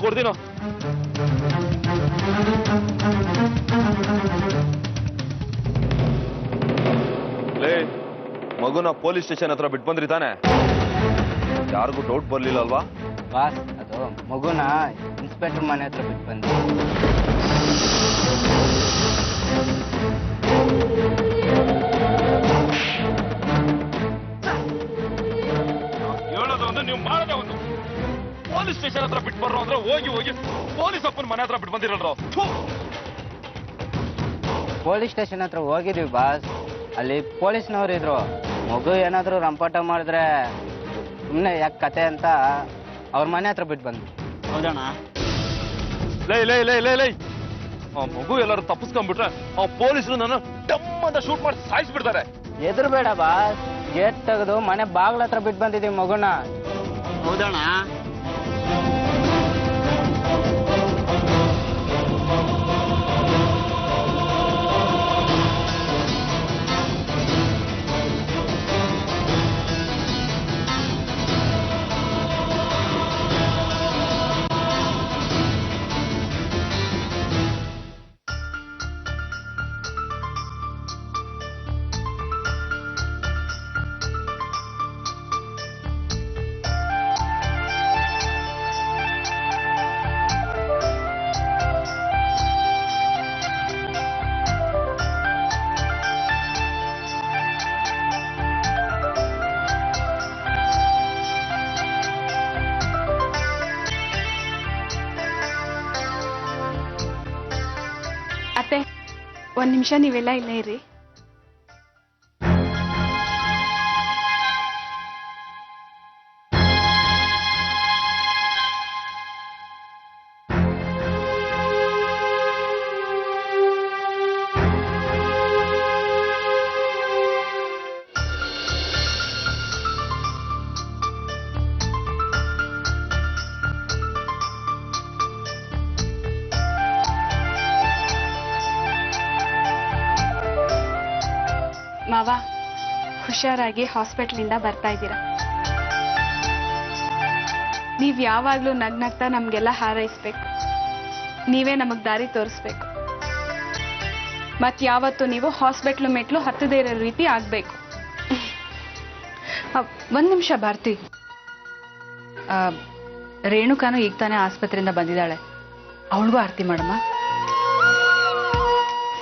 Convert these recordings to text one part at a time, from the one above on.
ಕೊಡ್ತೀನೋ. ಲೇ, ಮಗುನ police station ಹತ್ರ ಬಿಟ್ಟು ಬಂದ್ರಿ ತಾನೆ? ಯಾರಿಗೂ ಡೌಟ್ ಬರ್ಲಿಲ್ಲ ಅಲ್ವಾ? ಬಾಸ್, ಅದು ಮಗುನ ಇನ್ಸ್ಪೆಕ್ಟರ್ ಮನೆ ಹತ್ರ ಬಿಟ್ಟು ಬಂದೆ. ಹೇಳೋದು ಒಂದು, ನೀವು ಮಾಡೋದೇ ಒಂದು. ಪೊಲೀಸ್ ಸ್ಟೇಷನ್ ಹತ್ರ ಬಿಟ್ಟು ಬರ್ರೋ ಅಂದ್ರೆ ಹೋಗಿ ಹೋಗಿ ಪೊಲೀಸ್ ಅಪ್ಪನ ಮನೆ ಹತ್ರ ಬಿಟ್ಟು ಬಂದಿರಲ್ರೋ. ಪೊಲೀಸ್ ಸ್ಟೇಷನ್ ಹತ್ರ ಹೋಗಿದ್ವಿ ಬಾಸ್. ಅಲ್ಲಿ ಪೊಲೀಸ್ನವ್ರು ಇದ್ರು. ಮಗು ಏನಾದ್ರು ರಂಪಾಟ ಮಾಡಿದ್ರೆ ಸುಮ್ಮನೆ ಯಾಕೆ ಕತೆ ಅಂತ ಅವ್ರ ಮನೆ ಹತ್ರ ಬಿಟ್ಟು ಬಂದ್ವಿ. ಹೌದಣ್ಣ? ಲೈ ಲೈ ಲೈ ಲೈ ಲೈ, ಆ ಮಗು ಎಲ್ಲರೂ ತಪ್ಪಿಸ್ಕೊಂಡ್ಬಿಟ್ರೆ ಆ ಪೊಲೀಸರು ನನ್ನ ಡಮ್ ಅಂತ ಶೂಟ್ ಮಾಡಿ ಸಾಯಿಸ್ಬಿಡ್ತಾರೆ. ಎದುರುಬೇಡ ಬಾಸ್, ಗೇಟ್ ತೆಗೆದು ಮನೆ ಬಾಗ್ಲ ಹತ್ರ ಬಿಟ್ಟು ಬಂದಿದ್ದೀವಿ ಮಗುನ. ಹೌದಣ್ಣ? ಅತ್ತೆ, ಒಂದ್ ನಿಮಿಷ ನೀವೆಲ್ಲ ಇಲ್ಲೇ ಇರಿ. ಮಾವ, ಹುಷಾರಾಗಿ ಹಾಸ್ಪಿಟ್ಲಿಂದ ಬರ್ತಾ ಇದ್ದೀರಾ. ನೀವ್ ಯಾವಾಗ್ಲೂ ನಗ್ನಗ್ತಾ ನಮ್ಗೆಲ್ಲ ಹಾರೈಸ್ಬೇಕು. ನೀವೇ ನಮಗ್ ದಾರಿ ತೋರಿಸ್ಬೇಕು. ಮತ್ ಯಾವತ್ತು ನೀವು ಹಾಸ್ಪಿಟ್ಲು ಮೆಟ್ಲು ಹತ್ತದೇ ಇರೋ ರೀತಿ ಆಗ್ಬೇಕು. ಒಂದ್ ನಿಮಿಷ ಭಾರತಿ, ರೇಣುಕಾನು ಈಗ ತಾನೇ ಆಸ್ಪತ್ರೆಯಿಂದ ಬಂದಿದ್ದಾಳೆ. ಅವಳಿಗೂ ಆರತಿ ಮಾಡಮ್ಮ.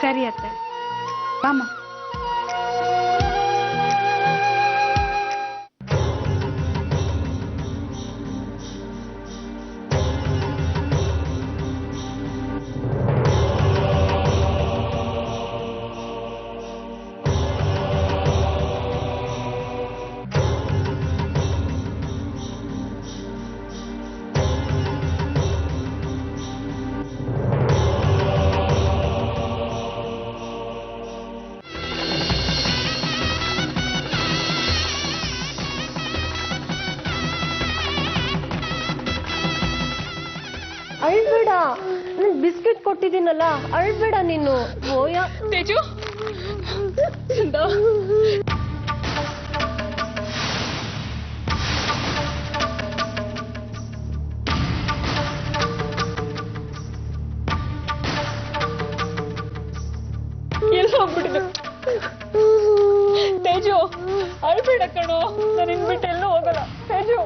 ಸರಿ ಅತ್ತೆ, ಬಾಮ್ಮ. ಅಳ್ಬೇಡ, ನನ್ ಬಿಸ್ಕೆಟ್ ಕೊಟ್ಟಿದ್ದೀನಲ್ಲ, ಅಳ್ಬೇಡ ನೀನು. ಓಯ ತೇಜು, ಎಲ್ಲ ಹೋಗ್ಬಿಟ್ಟಿದೆ. ತೇಜು, ಅಳ್ಬೇಡ ಕಣೋ, ನಾನು ಇನ್ಬಿಟ್ಟು ಎಲ್ಲೂ ಹೋಗಲ್ಲ. ತೇಜು,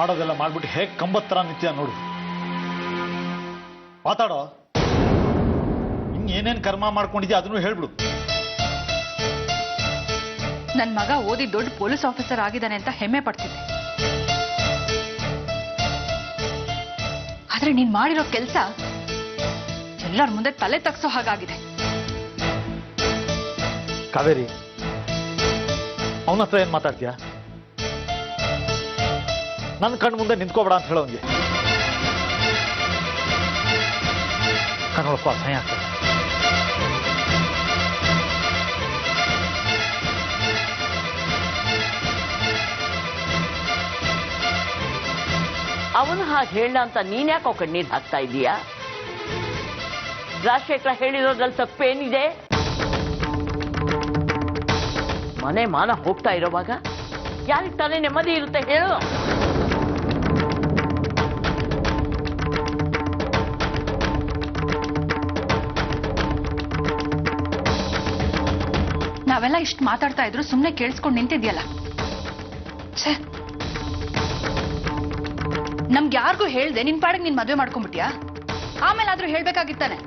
ಮಾಡೋದೆಲ್ಲ ಮಾಡ್ಬಿಟ್ಟು ಹೇಗೆ ಕಂಬತ್ತರ ನಿತ್ಯ ನೋಡು. ಮಾತಾಡೋ. ಏನೇನ್ ಕರ್ಮ ಮಾಡ್ಕೊಂಡಿದ್ಯಾ ಅದನ್ನು ಹೇಳ್ಬಿಡು. ನನ್ ಮಗ ಓದಿ ದೊಡ್ಡ ಪೊಲೀಸ್ ಆಫೀಸರ್ ಆಗಿದ್ದಾನೆ ಅಂತ ಹೆಮ್ಮೆ ಪಡ್ತಿದ್ದೆ. ಆದ್ರೆ ನೀನ್ ಮಾಡಿರೋ ಕೆಲ್ಸ ಎಲ್ಲರ ಮುಂದೆ ತಲೆ ತಗ್ಸೋ ಹಾಗಾಗಿದೆ. ಕಾವೇರಿ, ಅವನ ಹತ್ರ ಏನ್ ಮಾತಾಡ್ತೀಯ? ನನ್ನ ಕಣ್ಣು ಮುಂದೆ ನಿಂತ್ಕೋಬೇಡ ಅಂತ ಹೇಳೋನ್ಗೆ ಕನ್ನಡಪ್ಪ ಅಸಹ್ಯ ಆಗ್ತದೆ. ಅವನು ಹಾಗೆ ಹೇಳ ಅಂತ ನೀನ್ಯಾಕೋ ಕಣ್ಣೀರು ಹಾಕ್ತಾ ಇದೀಯಾ? ರಾಜಶೇಖರ ಹೇಳಿರೋದ್ರಲ್ಲಿ ತಪ್ಪೇನಿದೆ? ಮನೆ ಮಾನ ಹೋಗ್ತಾ ಇರೋವಾಗ ಯಾರಿಗೆ ತಾನೇ ನೆಮ್ಮದಿ ಇರುತ್ತೆ ಹೇಳು? ನಾವೆಲ್ಲ ಇಷ್ಟು ಮಾತಾಡ್ತಾ ಇದ್ರು ಸುಮ್ನೆ ಕೇಳಿಸ್ಕೊಂಡು ನಿಂತಿದ್ಯಲ್ಲ. ಛೇ, ನಮ್ಗೆ ಯಾರಿಗೂ ಹೇಳ್ದೆ ನಿನ್ ಪಾಡಿಗೆ ನೀನ್ ಮದ್ವೆ ಮಾಡ್ಕೊಂಡ್ಬಿಟ್ಯಾ? ಆಮೇಲಾದ್ರೂ ಹೇಳ್ಬೇಕಾಗಿತ್ತಾನೆ.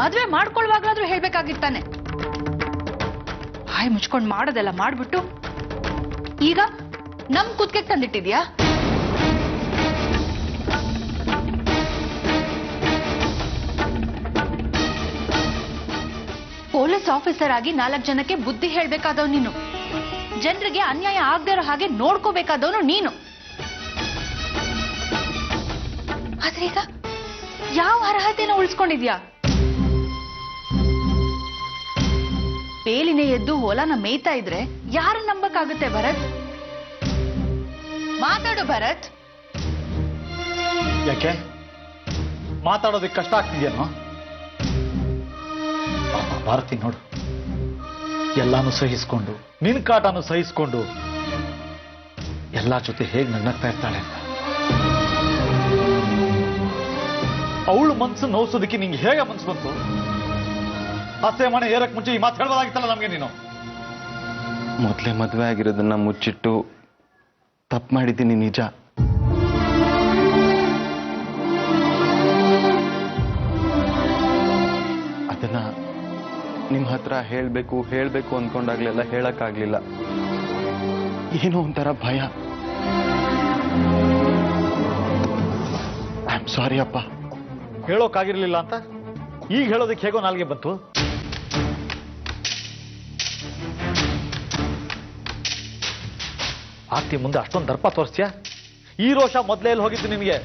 ಮದ್ವೆ ಮಾಡ್ಕೊಳ್ವಾಗ್ಲಾದ್ರೂ ಹೇಳ್ಬೇಕಾಗಿತ್ತಾನೆ. ಹಾಯ್ ಮುಚ್ಕೊಂಡ್ ಮಾಡೋದೆಲ್ಲ ಮಾಡ್ಬಿಟ್ಟು ಈಗ ನಮ್ ಕುತ್ತಿಗೆ ತಂದಿಟ್ಟಿದ್ಯಾ? ಪೊಲೀಸ್ ಆಫೀಸರ್ ಆಗಿ 4 ಜನಕ್ಕೆ ಬುದ್ಧಿ ಹೇಳ್ಬೇಕಾದವ್ ನೀನು. ಜನರಿಗೆ ಅನ್ಯಾಯ ಆಗದೆ ಇರೋ ಹಾಗೆ ನೋಡ್ಕೋಬೇಕಾದವನು ನೀನು. ಆದ್ರೆ ಈಗ ಯಾವ ಅರ್ಹತೆನ ಉಳಿಸ್ಕೊಂಡಿದ್ಯಾ? ಬೇಲಿನೇ ಎದ್ದು ಹೊಲನ ಮೇಯ್ತಾ ಇದ್ರೆ ಯಾರು ನಂಬಕ್ಕಾಗುತ್ತೆ ಭರತ್? ಮಾತಾಡು ಭರತ್. ಯಾಕೆ ಮಾತಾಡೋದಕ್ಕೆ ಕಷ್ಟ ಆಗ್ತಿದ್ಯೇನೋ? ಭಾರತಿ ನೋಡು, ಎಲ್ಲಾನು ಸಹಿಸ್ಕೊಂಡು ನಿನ್ ಕಾಟನು ಸಹಿಸ್ಕೊಂಡು ಎಲ್ಲಾ ಜೊತೆ ಹೇಗ್ ನಗ್ನಗ್ತಾ ಇರ್ತಾಳೆ ಅಂತ. ಅವಳು ಮನ್ಸು ನೋಸೋದಕ್ಕೆ ನಿಂಗೆ ಹೇಗೆ ಮನ್ಸು ಬಂತು? ಅತ್ತೆ ಮನೆ ಏರಕ್ ಮುಂಚೆ ಈ ಮಾತು ಹೇಳ್ಬೋದಾಗಿತ್ತಲ್ಲ ನಮ್ಗೆ ನೀನು. ಮೊದಲೇ ಮದುವೆ ಆಗಿರೋದನ್ನ ಮುಚ್ಚಿಟ್ಟು ತಪ್ಪು ಮಾಡಿದ್ದೀನಿ ನಿಜ. ಅದನ್ನ ನಿಮ್ಮ ಹತ್ರ ಹೇಳ್ಬೇಕು ಅನ್ಕೊಂಡಾಗ್ಲೆಲ್ಲ ಹೇಳಕ್ಕಾಗ್ಲಿಲ್ಲ. ಏನೋ ಒಂಥರ ಭಯ. ಐ ಆಮ್ ಸಾರಿ ಅಪ್ಪ. ಹೇಳೋಕ್ಕಾಗಿರ್ಲಿಲ್ಲ ಅಂತ ಈಗ ಹೇಳೋದಕ್ಕೆ ಹೇಗೋ ನಾಲ್ಗೆ ಬಂತು. ಆರ್ತಿ ಮುಂದೆ ಅಷ್ಟೊಂದು ದರ್ಪ ತೋರಿಸ್ತೀಯಾ? ಈ ರೋಷ ಮೊದಲೇ ಎಲ್ಲಿ ಹೋಗಿತ್ತು ನಿನಗೆ?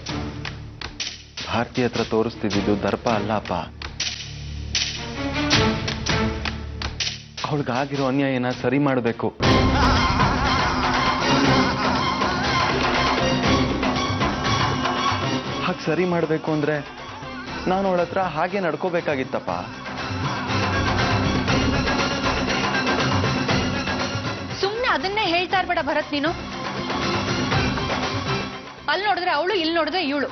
ಭಾರತಿ ಹತ್ರ ತೋರಿಸ್ತಿದ್ದು ದರ್ಪ ಅಲ್ಲ ಅಪ್ಪ. ಅವಳಿಗಾಗಿರೋ ಅನ್ಯಾಯನ ಸರಿ ಮಾಡಬೇಕು. ಹಾಗೆ ಸರಿ ಮಾಡಬೇಕು ಅಂದ್ರೆ ನಾನು ಅವಳ ಹತ್ರ ಹಾಗೆ ನಡ್ಕೋಬೇಕಾಗಿತ್ತಪ್ಪ. ಸುಮ್ನೆ ಅದನ್ನೇ ಹೇಳ್ತಾ ಇರ್ಬೇಡ ಭರತ್ ನೀನು. ಅಲ್ಲಿ ನೋಡಿದ್ರೆ ಅವಳು, ಇಲ್ಲಿ ನೋಡಿದ್ರೆ ಇವಳು,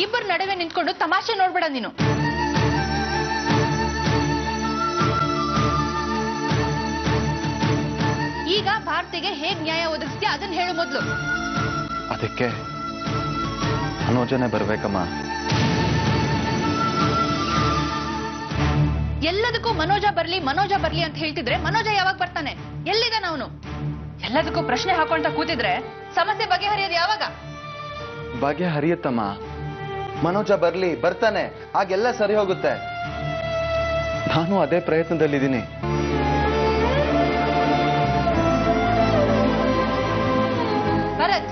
ಇಬ್ಬರು ನಡುವೆ ನಿಂತ್ಕೊಂಡು ತಮಾಷೆ ನೋಡ್ಬೇಡ ನೀನು. ಈಗ ಭಾರತಿಗೆ ಹೇಗ್ ನ್ಯಾಯ ಒದಗಿಸ್ತೀಯ ಅದನ್ನ ಹೇಳು ಮೊದ್ಲು. ಅದಕ್ಕೆ ಮನೋಜನೇ ಬರ್ಬೇಕಮ್ಮ. ಎಲ್ಲದಕ್ಕೂ ಮನೋಜ ಬರ್ಲಿ ಅಂತ ಹೇಳ್ತಿದ್ರೆ ಮನೋಜ ಯಾವಾಗ ಬರ್ತಾನೆ? ಎಲ್ಲಿದ್ದಾನ ಅವನು? ಎಲ್ಲದಕ್ಕೂ ಪ್ರಶ್ನೆ ಹಾಕೊಂತ ಕೂತಿದ್ರೆ ಸಮಸ್ಯೆ ಬಗೆಹರಿಯೋದು ಯಾವಾಗ? ಬಗೆಹರಿಯುತ್ತಮ್ಮ. ಮನೋಜ ಬರ್ತಾನೆ, ಆಗೆಲ್ಲ ಸರಿ ಹೋಗುತ್ತೆ. ನಾನು ಅದೇ ಪ್ರಯತ್ನದಲ್ಲಿದ್ದೀನಿ. ಭರತ್,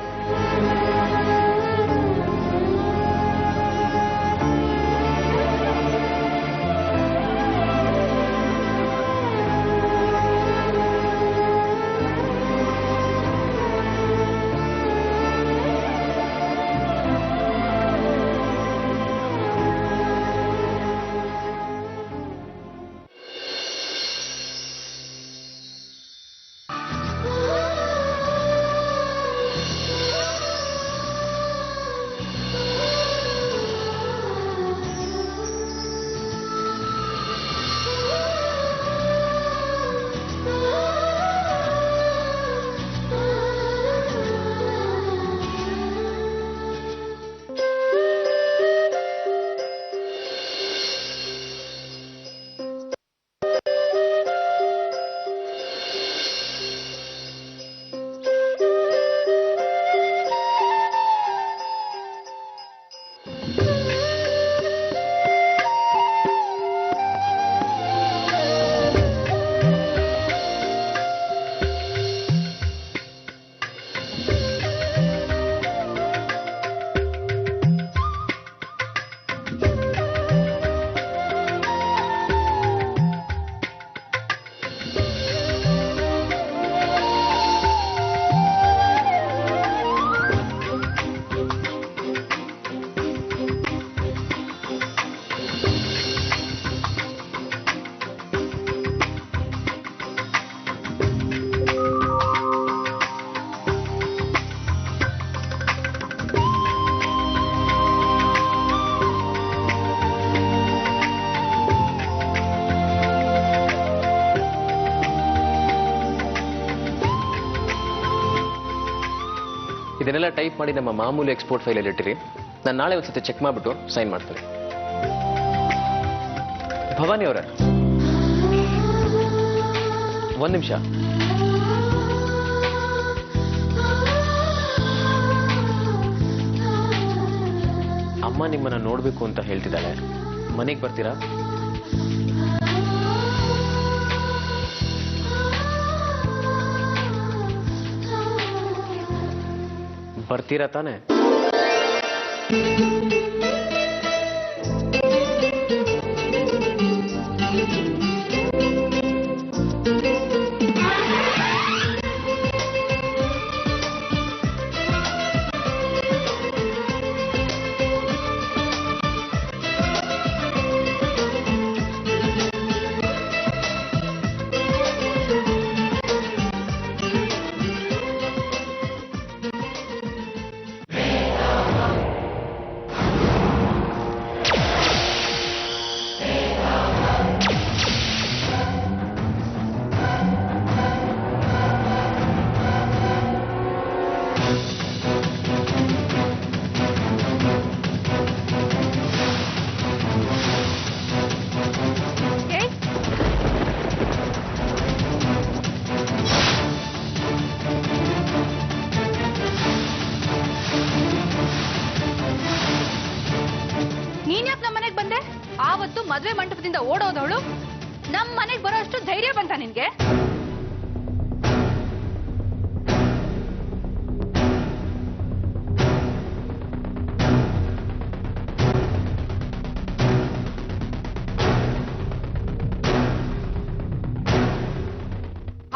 ಇದನ್ನೆಲ್ಲ ಟೈಪ್ ಮಾಡಿ ನಮ್ಮ ಮಾಮೂಲಿ ಎಕ್ಸ್ಪೋರ್ಟ್ ಫೈಲಲ್ಲಿ ಇಟ್ಟಿರಿ. ನಾನು ನಾಳೆ ಒಂದ್ಸತಿ ಚೆಕ್ ಮಾಡಿಬಿಟ್ಟು ಸೈನ್ ಮಾಡ್ತೀನಿ. ಭವಾನಿ ಅವರೇ, ಒಂದು ನಿಮಿಷ. ಅಮ್ಮ ನಿಮ್ಮನ್ನ ನೋಡ್ಬೇಕು ಅಂತ ಹೇಳ್ತಿದ್ದಾಳೆ, ಮನೆಗೆ ಬರ್ತೀರಾ? ಬರ್ತೀರಾ ತಾನೆ? ಆವತ್ತು ಮದುವೆ ಮಂಟಪದಿಂದ ಓಡೋದವಳು ನಮ್ಮ ಮನೆಗೆ ಬರೋ ಅಷ್ಟು ಧೈರ್ಯ ಬಂತ ನಿನ್ಗೆ?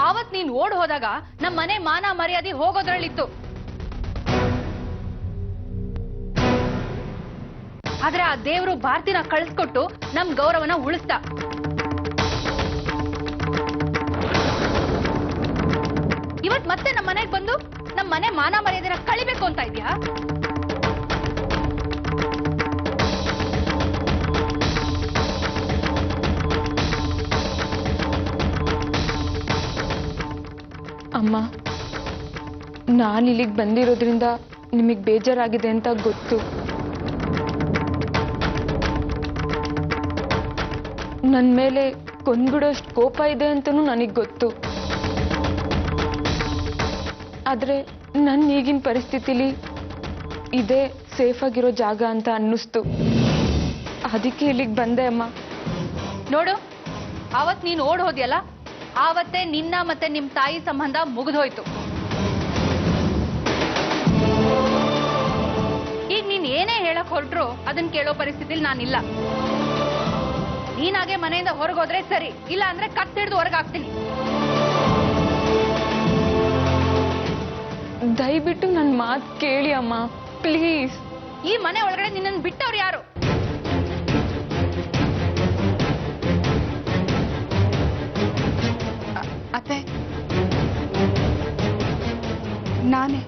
ಆವತ್ ನೀನ್ ಓಡ್ ಹೋದಾಗ ನಮ್ಮ ಮನೆ ಮಾನ ಮರ್ಯಾದೆ ಹೋಗೋದ್ರಲ್ಲಿತ್ತು. ಆದ್ರೆ ಆ ದೇವರು ಭಾರತಿನ ಕಳಿಸ್ಕೊಟ್ಟು ನಮ್ ಗೌರವನ ಉಳಿಸ್ತಾ. ಇವತ್ ಮತ್ತೆ ನಮ್ಮ ಮನೆಗೆ ಬಂದು ನಮ್ಮ ಮನೆ ಮಾನ ಮರ್ಯಾದೆನ ಕಳಿಬೇಕು ಅಂತ ಇದ್ಯಾ? ಅಮ್ಮ, ನಾನು ಇಲ್ಲಿಗೆ ಬಂದಿರೋದ್ರಿಂದ ನಿಮಗೆ ಬೇಜಾರಾಗಿದೆ ಅಂತ ಗೊತ್ತು. ನನ್ನ ಮೇಲೆ ಕೊಂದ್ಬಿಡೋಷ್ಟು ಕೋಪ ಇದೆ ಅಂತನೂ ನನಗೆ ಗೊತ್ತು. ಆದರೆ ನನ್ನ ಈಗಿನ ಪರಿಸ್ಥಿತಿಲಿ ಇದೇ ಸೇಫ್ ಆಗಿರೋ ಜಾಗ ಅಂತ ಅನ್ನಿಸ್ತು. ಅದಕ್ಕೆ ಇಲ್ಲಿಗೆ ಬಂದೆ ಅಮ್ಮ. ನೋಡು, ಆವತ್ ನೀನು ಓಡ್ ಹೋದ್ಯಲ್ಲ, ಆವತ್ತೇ ನಿನ್ನ ಮತ್ತೆ ನಿಮ್ ತಾಯಿ ಸಂಬಂಧ ಮುಗಿದೋಯ್ತು. ಈಗ ನೀನ್ ಏನೇ ಹೇಳಕ್ ಹೊರಟ್ರು ಅದನ್ನ ಕೇಳೋ ಪರಿಸ್ಥಿತಿಲಿ ನಾನಿಲ್ಲ. ನೀನಾಗೆ ಮನೆಯಿಂದ ಹೊರಗೋದ್ರೆ ಸರಿ, ಇಲ್ಲ ಅಂದ್ರೆ ಕತ್ತಿಡ್ದು ಹೊರಗಾಗ್ತೀನಿ. ದಯವಿಟ್ಟು ನನ್ನ ಮಾತು ಕೇಳಿ ಅಮ್ಮ, ಪ್ಲೀಸ್. ಈ ಮನೆ ಒಳಗಡೆ ನಿನ್ನನ್ನು ಬಿಟ್ಟವ್ರು ಯಾರು? ಅತ್ತೆ, ನಾನೇ.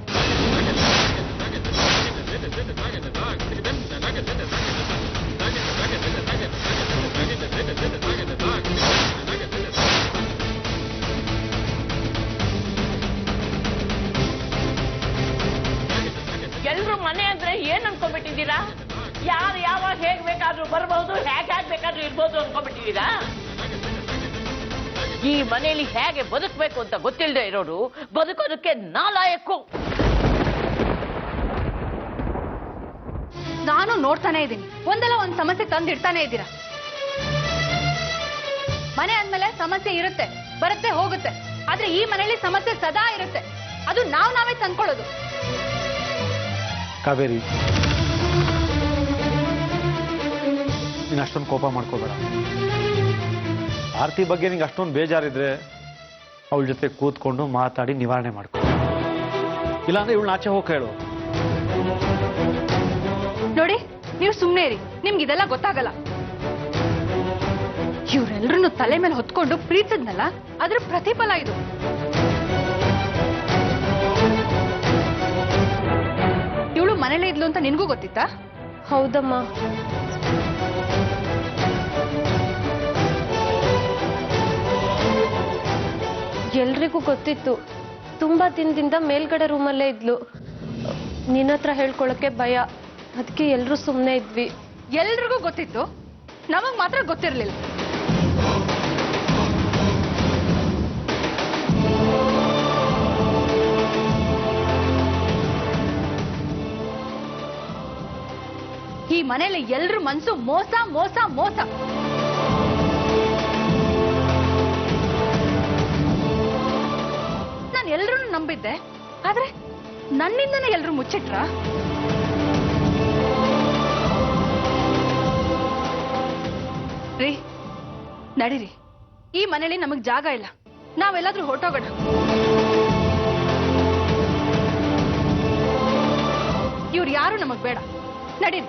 ಎಲ್ರು ಮನೆ ಅಂದ್ರೆ ಏನ್ ಅನ್ಕೊಂಡ್ಬಿಟ್ಟಿದ್ದೀರಾ? ಯಾರು ಯಾವಾಗ ಹೇಗ್ ಬೇಕಾದ್ರೂ ಬರ್ಬಹುದು, ಹೇಗ್ ಬೇಕಾದ್ರೂ ಇರ್ಬೋದು ಅನ್ಕೊಂಡ್ಬಿಟ್ಟಿದ್ದೀರಾ? ಈ ಮನೆಯಲ್ಲಿ ಹೇಗೆ ಬದುಕಬೇಕು ಅಂತ ಗೊತ್ತಿಲ್ಲದೆ ಇರೋರು ಬದುಕೋದಕ್ಕೆ ನಾಲಾಯಕ್ಕು. ನಾನು ನೋಡ್ತಾನೆ ಇದ್ದೀನಿ, ಒಂದಲ್ಲ ಒಂದ್ ಸಮಸ್ಯೆ ತಂದಿಡ್ತಾನೆ ಇದ್ದೀರಾ. ಮನೆ ಅಂದ್ಮೇಲೆ ಸಮಸ್ಯೆ ಇರುತ್ತೆ, ಬರುತ್ತೆ ಹೋಗುತ್ತೆ. ಆದ್ರೆ ಈ ಮನೆಯಲ್ಲಿ ಸಮಸ್ಯೆ ಸದಾ ಇರುತ್ತೆ, ಅದು ನಾವೇ ತಂದ್ಕೊಳ್ಳೋದು. ಕಾವೇರಿ, ನೀನು ಅಷ್ಟೊಂದು ಕೋಪ ಮಾಡ್ಕೋಬೇಡ. ಆರತಿ ಬಗ್ಗೆ ನಿಂಗೆ ಅಷ್ಟೊಂದು ಬೇಜಾರಿದ್ರೆ ಅವಳ ಜೊತೆ ಕೂತ್ಕೊಂಡು ಮಾತಾಡಿ ನಿವಾರಣೆ ಮಾಡ್ಕೊ. ಇಲ್ಲಾಂದ್ರೆ ಇವಳನ್ನ ಆಚೆ ಹೋಗಿ ಹೇಳು. ನೋಡಿ, ನೀವು ಸುಮ್ಮನೆ ಇರಿ, ನಿಮ್ಗೆ ಇದೆಲ್ಲ ಗೊತ್ತಾಗಲ್ಲ. ಇವ್ರೆಲ್ರನ್ನು ತಲೆ ಮೇಲೆ ಹೊತ್ಕೊಂಡು ಪ್ರೀತಿಸಿದ್ನಲ್ಲ, ಅದ್ರ ಪ್ರತಿಫಲ ಇದು. ಇವಳು ಮನೇಲೇ ಇದ್ಲು ಅಂತ ನಿನ್ಗೂ ಗೊತ್ತಿತ್ತಾ? ಹೌದಮ್ಮ. ಎಲ್ರಿಗೂ ಗೊತ್ತಿತ್ತು. ತುಂಬಾ ದಿನದಿಂದ ಮೇಲ್ಗಡೆ ರೂಮಲ್ಲೇ ಇದ್ಲು. ನಿನ್ನ ಹತ್ರ ಹೇಳ್ಕೊಳಕ್ಕೆ ಭಯ, ಅದಕ್ಕೆ ಎಲ್ರೂ ಸುಮ್ಮನೆ ಇದ್ವಿ. ಎಲ್ರಿಗೂ ಗೊತ್ತಿತ್ತು, ನಮಗ್ ಮಾತ್ರ ಗೊತ್ತಿರ್ಲಿಲ್ಲ. ಈ ಮನೇಲಿ ಎಲ್ರ ಮನ್ಸು ಮೋಸ ಮೋಸ ಮೋಸ. ನಾನು ಎಲ್ರನ್ನೂ ನಂಬಿದ್ದೆ, ಆದ್ರೆ ನನ್ನಿಂದನೇ ಎಲ್ರು ಮುಚ್ಚಿಟ್ರ. ರೀ, ನಡೀರಿ, ಈ ಮನೇಲಿ ನಮಗ್ ಜಾಗ ಇಲ್ಲ, ನಾವೆಲ್ಲಾದ್ರೂ ಹೊರಟೋಗೋಣ. ಇವ್ರು ಯಾರು ನಮಗ್ ಬೇಡ, ನಡೀರಿ.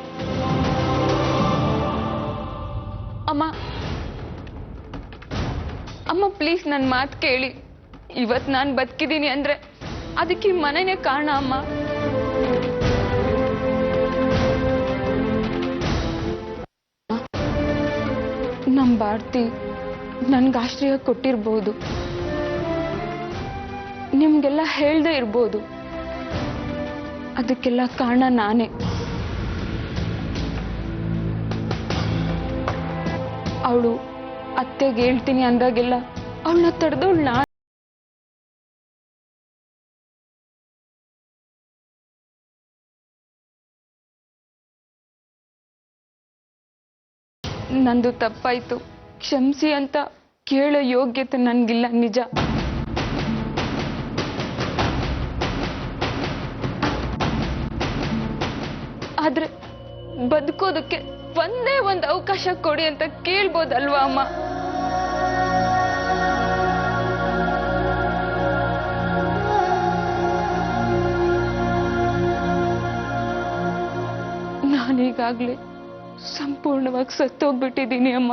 ಅಮ್ಮ ಪ್ಲೀಸ್ ನನ್ನ ಮಾತು ಕೇಳಿ. ಇವತ್ತು ನಾನು ಬದುಕಿದ್ದೀನಿ ಅಂದ್ರೆ ಅದಕ್ಕೆ ಈ ಮನೆನೇ ಕಾರಣ ಅಮ್ಮ. ನಮ್ಮ ಭಾರತಿ ನನ್ಗೆ ಆಶ್ರಯ ಕೊಟ್ಟಿರ್ಬೋದು, ನಿಮ್ಗೆಲ್ಲ ಹೇಳ್ದೆ ಇರ್ಬೋದು, ಅದಕ್ಕೆಲ್ಲ ಕಾರಣ ನಾನೇ. ಅವಳು ಅತ್ತೆಗೆ ಹೇಳ್ತೀನಿ ಅಂದಾಗೆಲ್ಲ ಅವಳನ್ನ ತಡೆದವಳು ನಾನು. ನಂದು ತಪ್ಪಾಯ್ತು, ಕ್ಷಮಿಸಿ ಅಂತ ಕೇಳೋ ಯೋಗ್ಯತೆ ನನ್ಗಿಲ್ಲ, ನಿಜ. ಆದ್ರೆ ಬದುಕೋದಕ್ಕೆ ಒಂದೇ ಒಂದು ಅವಕಾಶ ಕೊಡಿ ಅಂತ ಕೇಳ್ಬೋದಲ್ವಾ ಅಮ್ಮ? ನಾನೀಗಾಗ್ಲೇ ಸಂಪೂರ್ಣವಾಗಿ ಸತ್ತೋಗ್ಬಿಟ್ಟಿದ್ದೀನಿ ಅಮ್ಮ.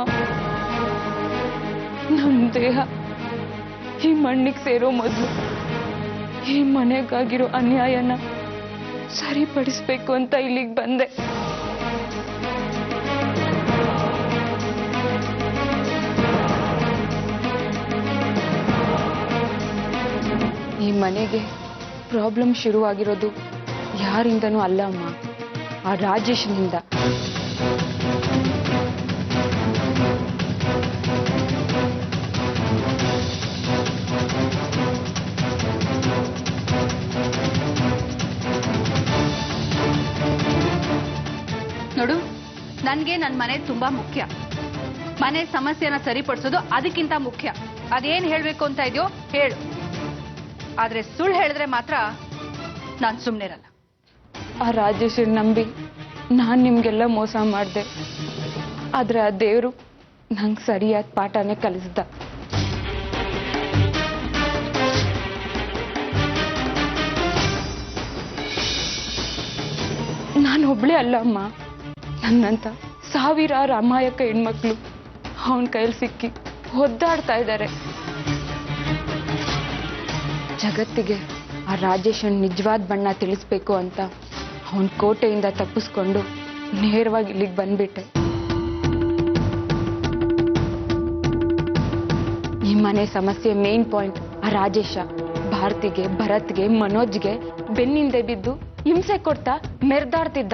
ನನ್ನ ದೇಹ ಈ ಮಣ್ಣಿಗೆ ಸೇರೋ ಮೊದಲು ಈ ಮನೆಗಾಗಿರೋ ಅನ್ಯಾಯನ ಸರಿಪಡಿಸ್ಬೇಕು ಅಂತ ಇಲ್ಲಿಗೆ ಬಂದೆ. ಈ ಮನೆಗೆ ಪ್ರಾಬ್ಲಮ್ ಶುರುವಾಗಿರೋದು ಯಾರಿಂದನೂ ಅಲ್ಲ ಅಮ್ಮ, ಆ ರಾಜೇಶ್ನಿಂದ. ನೋಡು, ನನ್ಗೆ ನನ್ನ ಮನೆ ತುಂಬಾ ಮುಖ್ಯ. ಮನೆ ಸಮಸ್ಯೆನ ಸರಿಪಡಿಸೋದು ಅದಕ್ಕಿಂತ ಮುಖ್ಯ. ಅದೇನ್ ಹೇಳ್ಬೇಕು ಅಂತ ಇದೆಯೋ ಹೇಳು, ಆದ್ರೆ ಸುಳ್ಳು ಹೇಳಿದ್ರೆ ಮಾತ್ರ ನಾನು ಸುಮ್ಮನಿರಲ್ಲ. ಆ ರಾಜೇಶ್ವರಿ ನಂಬಿ ನಾನು ನಿಮ್ಗೆಲ್ಲ ಮೋಸ ಮಾಡಿದೆ, ಆದ್ರೆ ಆ ದೇವರು ನಂಗೆ ಸರಿಯಾದ ಪಾಠನೇ ಕಲಿಸ್ದ. ನಾನು ಒಬ್ಳೇ ಅಲ್ಲ ಅಮ್ಮ, ನನ್ನಂತ ಸಾವಿರಾರು ಅಮಾಯಕ ಹೆಣ್ಮಕ್ಳು ಅವನ ಕೈಯಲ್ಲಿ ಸಿಕ್ಕಿ ಒದ್ದಾಡ್ತಾ ಇದ್ದಾರೆ. ಜಗತ್ತಿಗೆ ಆ ರಾಜೇಶನ್ ನಿಜವಾದ ಬಣ್ಣ ತಿಳಿಸ್ಬೇಕು ಅಂತ ಅವನ ಕೋಟೆಯಿಂದ ತಪ್ಪಿಸ್ಕೊಂಡು ನೇರವಾಗಿ ಇಲ್ಲಿಗೆ ಬಂದ್ಬಿಟ್ಟೆ. ಈ ಮನೆ ಸಮಸ್ಯೆ ಮೇನ್ ಪಾಯಿಂಟ್ ಆ ರಾಜೇಶ ಭಾರತಿಗೆ, ಭರತ್ಗೆ, ಮನೋಜ್ಗೆ ಬೆನ್ನಿಂದೆ ಬಿದ್ದು ಹಿಂಸೆ ಕೊಡ್ತಾ ಮೆರೆದಾಡ್ತಿದ್ದ.